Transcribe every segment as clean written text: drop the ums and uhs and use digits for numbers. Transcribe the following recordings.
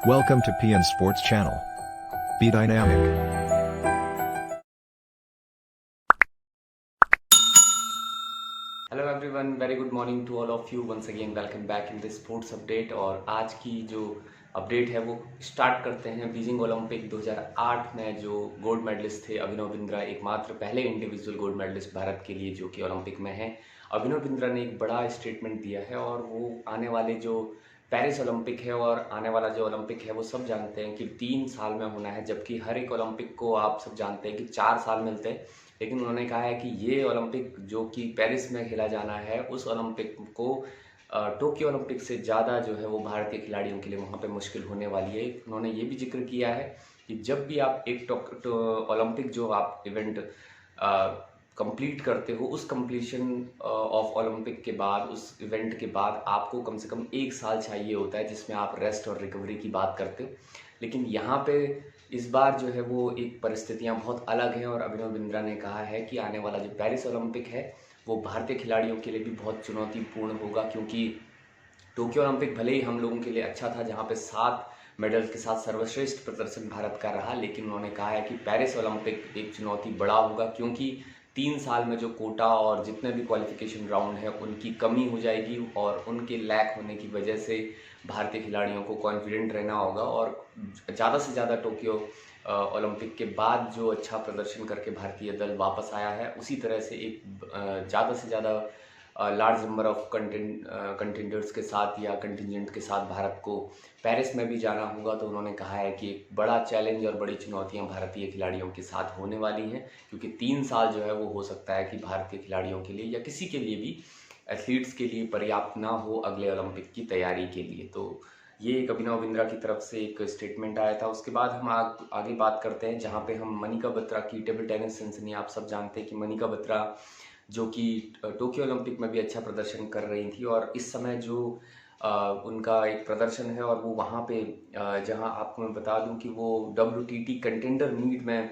Welcome to PM Sports Channel. Be dynamic. Hello everyone, very good morning to all of you. Once again welcome back in the sports update. और आज की जो update है वो start करते हैं Beijing Olympic 2008 में जो गोल्ड मेडलिस्ट थे अभिनव बिंद्रा, एकमात्र पहले इंडिविजुअल गोल्ड मेडलिस्ट भारत के लिए जो कि ओलंपिक में है। अभिनव बिंद्रा ने एक बड़ा स्टेटमेंट दिया है और वो आने वाले जो पेरिस ओलंपिक है और आने वाला जो ओलंपिक है वो सब जानते हैं कि 3 साल में होना है, जबकि हर एक ओलंपिक को आप सब जानते हैं कि 4 साल मिलते हैं। लेकिन उन्होंने कहा है कि ये ओलंपिक जो कि पेरिस में खेला जाना है, उस ओलंपिक को टोक्यो ओलंपिक से ज़्यादा जो है वो भारतीय खिलाड़ियों के लिए वहाँ पे मुश्किल होने वाली है। उन्होंने ये भी जिक्र किया है कि जब भी आप एक ओलंपिक जो आप इवेंट कंप्लीट करते हो, उस कंप्लीशन ऑफ ओलंपिक के बाद, उस इवेंट के बाद आपको कम से कम 1 साल चाहिए होता है जिसमें आप रेस्ट और रिकवरी की बात करते हो। लेकिन यहाँ पे इस बार जो है वो एक परिस्थितियाँ बहुत अलग हैं और अभिनव बिंद्रा ने कहा है कि आने वाला जो पेरिस ओलंपिक है वो भारतीय खिलाड़ियों के लिए भी बहुत चुनौतीपूर्ण होगा, क्योंकि टोक्यो ओलंपिक भले ही हम लोगों के लिए अच्छा था जहाँ पे 7 मेडल के साथ सर्वश्रेष्ठ प्रदर्शन भारत का रहा, लेकिन उन्होंने कहा है कि पेरिस ओलंपिक एक चुनौती बड़ा होगा, क्योंकि 3 साल में जो कोटा और जितने भी क्वालिफिकेशन राउंड है उनकी कमी हो जाएगी और उनके लैक होने की वजह से भारतीय खिलाड़ियों को कॉन्फिडेंट रहना होगा और ज़्यादा से ज़्यादा टोक्यो ओलंपिक के बाद जो अच्छा प्रदर्शन करके भारतीय दल वापस आया है, उसी तरह से एक ज़्यादा से ज़्यादा लार्ज नंबर ऑफ कंटेंडर्स के साथ या कंटिजेंट के साथ भारत को पेरिस में भी जाना होगा। तो उन्होंने कहा है कि एक बड़ा चैलेंज और बड़ी चुनौतियां भारतीय खिलाड़ियों के साथ होने वाली हैं, क्योंकि 3 साल जो है वो हो सकता है कि भारतीय खिलाड़ियों के लिए या किसी के लिए भी, एथलीट्स के लिए पर्याप्त ना हो अगले ओलंपिक की तैयारी के लिए। तो ये एक अभिनव बिंद्रा की तरफ से एक स्टेटमेंट आया था। उसके बाद हम आगे बात करते हैं जहाँ पे हम मनिका बत्रा की टेबल टेनिस सनसनी। आप सब जानते हैं कि मनिका बत्रा जो कि टोक्यो ओलंपिक में भी अच्छा प्रदर्शन कर रही थी और इस समय जो उनका एक प्रदर्शन है और वो वहाँ पे जहाँ आपको मैं बता दूं कि वो WTT कंटेंडर मीट में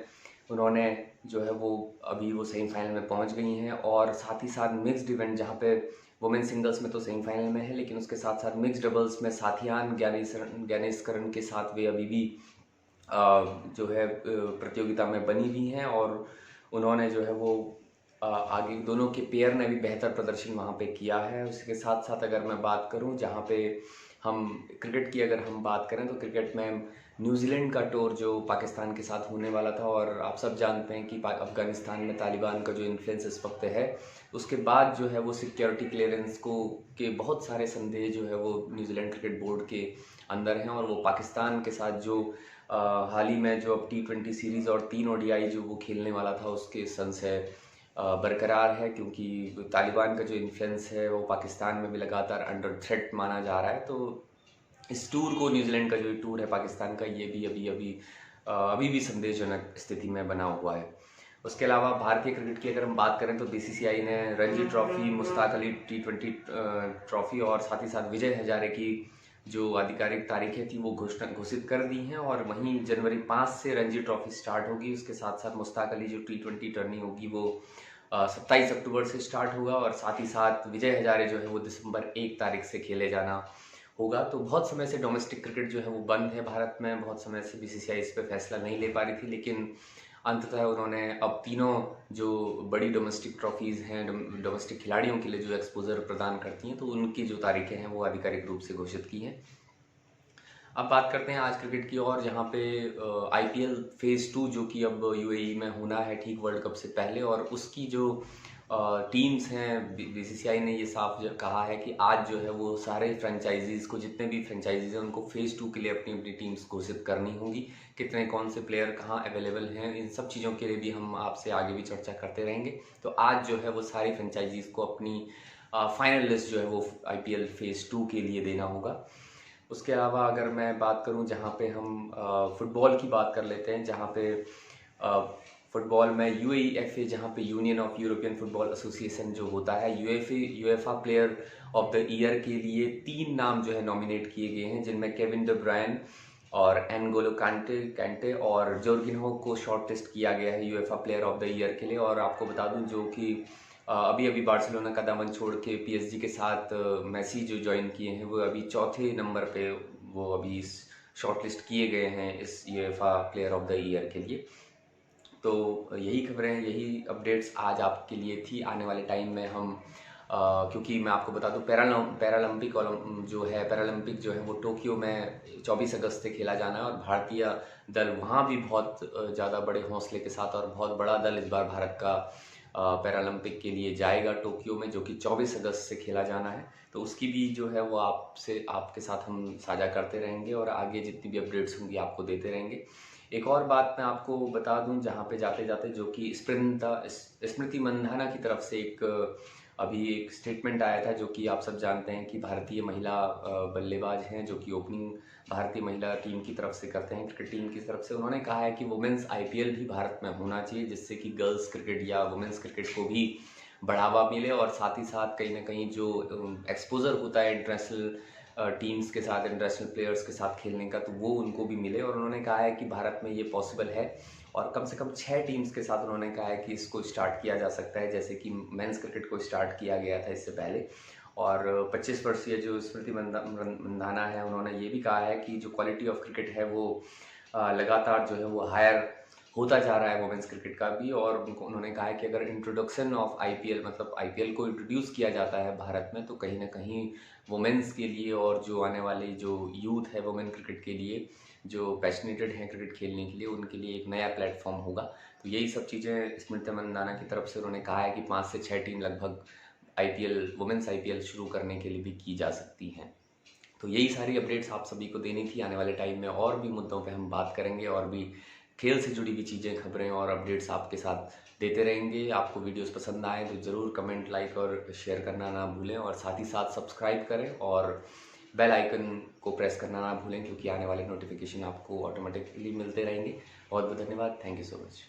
उन्होंने जो है वो अभी वो सेमीफाइनल में पहुँच गई हैं। और साथ ही साथ मिक्स्ड इवेंट जहाँ पे वुमेन सिंगल्स में तो सेमीफाइनल में है, लेकिन उसके साथ साथ मिक्स्ड डबल्स में साथियान ज्ञानेशकरण के साथ वे अभी भी जो है प्रतियोगिता में बनी हुई हैं और उन्होंने जो है वो आगे दोनों के पेयर ने भी बेहतर प्रदर्शन वहाँ पे किया है। उसके साथ साथ अगर मैं बात करूँ जहाँ पे हम क्रिकेट की अगर हम बात करें तो क्रिकेट में न्यूजीलैंड का टूर जो पाकिस्तान के साथ होने वाला था, और आप सब जानते हैं कि अफ़गानिस्तान में तालिबान का जो इन्फ्लुएंस इस वक्त है, उसके बाद जो है वो सिक्योरिटी क्लियरेंस को के बहुत सारे संदेह जो है वो न्यूजीलैंड क्रिकेट बोर्ड के अंदर हैं और वो पाकिस्तान के साथ जो हाल ही में जो अब T20 सीरीज़ और 3 ODI जो वो खेलने वाला था उसके संशय बरकरार है, क्योंकि तालिबान का जो इन्फ्लुएंस है वो पाकिस्तान में भी लगातार अंडर थ्रेट माना जा रहा है। तो इस टूर को, न्यूजीलैंड का जो टूर है पाकिस्तान का, ये भी अभी भी संदेहजनक स्थिति में बना हुआ है। उसके अलावा भारतीय क्रिकेट की अगर हम बात करें तो BCCI ने Ranji trophy, Mushtaq Ali T20 trophy और साथ ही साथ विजय हजारे की जो आधिकारिक तारीखें थी वो घोषित कर दी हैं। और वहीं जनवरी 5 से रणजी ट्रॉफी स्टार्ट होगी। उसके साथ साथ मुश्ताक अली जो T20 टर्नी होगी वो 27 अक्टूबर से स्टार्ट होगा और साथ ही साथ विजय हजारे जो है वो दिसंबर 1 तारीख से खेले जाना होगा। तो बहुत समय से डोमेस्टिक क्रिकेट जो है वो बंद है भारत में, बहुत समय से BCCI इस पर फैसला नहीं ले पा रही थी, लेकिन अंततः उन्होंने अब तीनों जो बड़ी डोमेस्टिक ट्रॉफीज़ हैं, डोमेस्टिक खिलाड़ियों के लिए जो एक्सपोजर प्रदान करती हैं, तो उनकी जो तारीखें हैं वो आधिकारिक रूप से घोषित की हैं। अब बात करते हैं आज क्रिकेट की और, जहाँ पे IPL फेज़ 2 जो कि अब UAE में होना है ठीक वर्ल्ड कप से पहले, और उसकी जो टीम्स हैं, BCCI ने ये साफ कहा है कि आज जो है वो सारे फ्रेंचाइजीज़ को, जितने भी फ्रेंचाइजीज़ हैं उनको फेज़ 2 के लिए अपनी अपनी टीम्स घोषित करनी होंगी। कितने कौन से प्लेयर कहाँ अवेलेबल हैं, इन सब चीज़ों के लिए भी हम आपसे आगे भी चर्चा करते रहेंगे। तो आज जो है वो सारी फ्रेंचाइजीज़ को अपनी फाइनल लिस्ट जो है वो IPL फेज़ 2 के लिए देना होगा। उसके अलावा अगर मैं बात करूं, जहां पे हम फुटबॉल की बात कर लेते हैं, जहां पे फुटबॉल में UEFA, जहां पे union of European football association जो होता है, UEFA player of the year के लिए 3 नाम जो है नॉमिनेट किए गए हैं, जिनमें केविन डी ब्रुयने और एनगोलो कांटे और जोर्गिन्हो को शॉर्ट लिस्ट किया गया है UEFA player of the year के लिए। और आपको बता दूं जो कि अभी बार्सिलोना का दामन छोड़ के PSG के साथ मेसी जो ज्वाइन किए हैं, वो अभी चौथे नंबर पे वो अभी इस शॉर्टलिस्ट किए गए हैं इस UEFA player of the year के लिए। तो यही खबरें, यही अपडेट्स आज आपके लिए थी। आने वाले टाइम में हम क्योंकि मैं आपको बता दूं पैरालंपिक जो है वो टोक्यो में 24 अगस्त से खेला जाना है और भारतीय दल वहाँ भी बहुत ज़्यादा बड़े हौसले के साथ और बहुत बड़ा दल इस बार भारत का पैरालंपिक के लिए जाएगा टोक्यो में, जो कि 24 अगस्त से खेला जाना है। तो उसकी भी जो है वो आपके साथ हम साझा करते रहेंगे और आगे जितनी भी अपडेट्स होंगी आपको देते रहेंगे। एक और बात मैं आपको बता दूं जहां पे जाते जाते, जो कि स्मृति मंधाना की तरफ से अभी एक स्टेटमेंट आया था, जो कि आप सब जानते हैं कि भारतीय महिला बल्लेबाज हैं जो कि ओपनिंग भारतीय महिला टीम की तरफ से करते हैं, क्रिकेट टीम की तरफ से। उन्होंने कहा है कि वुमेंस आईपीएल भी भारत में होना चाहिए, जिससे कि गर्ल्स क्रिकेट या वुमेंस क्रिकेट को भी बढ़ावा मिले और साथ ही साथ कहीं ना कहीं जो एक्सपोजर होता है इंटरनेशनल टीम्स के साथ, इंटरनेशनल प्लेयर्स के साथ खेलने का, तो वो उनको भी मिले। और उन्होंने कहा है कि भारत में ये पॉसिबल है और कम से कम 6 टीम्स के साथ उन्होंने कहा है कि इसको स्टार्ट किया जा सकता है, जैसे कि मेंस क्रिकेट को स्टार्ट किया गया था इससे पहले। और 25 वर्षीय जो स्मृति मंधाना है, उन्होंने ये भी कहा है कि जो क्वालिटी ऑफ क्रिकेट है वो लगातार जो है वो हायर होता जा रहा है वुमेंस क्रिकेट का भी। और उन्होंने कहा है कि अगर इंट्रोडक्शन ऑफ आईपीएल, मतलब आईपीएल को इंट्रोड्यूस किया जाता है भारत में, तो कहीं ना कहीं वुमेंस के लिए और जो आने वाले जो यूथ है वुमेन क्रिकेट के लिए, जो पैशनेटेड हैं क्रिकेट खेलने के लिए, उनके लिए एक नया प्लेटफॉर्म होगा। तो यही सब चीज़ें स्मृति मंदाना की तरफ से उन्होंने कहा है कि 5 से 6 टीम लगभग आईपीएल, वुमेंस आईपीएल शुरू करने के लिए भी की जा सकती हैं। तो यही सारी अपडेट्स आप सभी को देनी थी। आने वाले टाइम में और भी मुद्दों पे हम बात करेंगे और भी खेल से जुड़ी हुई चीज़ें, खबरें और अपडेट्स आपके साथ देते रहेंगे। आपको वीडियोस पसंद आए तो ज़रूर कमेंट, लाइक और शेयर करना ना भूलें और साथ ही साथ सब्सक्राइब करें और बेल आइकन को प्रेस करना ना भूलें, क्योंकि आने वाले नोटिफिकेशन आपको ऑटोमेटिकली मिलते रहेंगे। बहुत बहुत धन्यवाद। Thank you so much.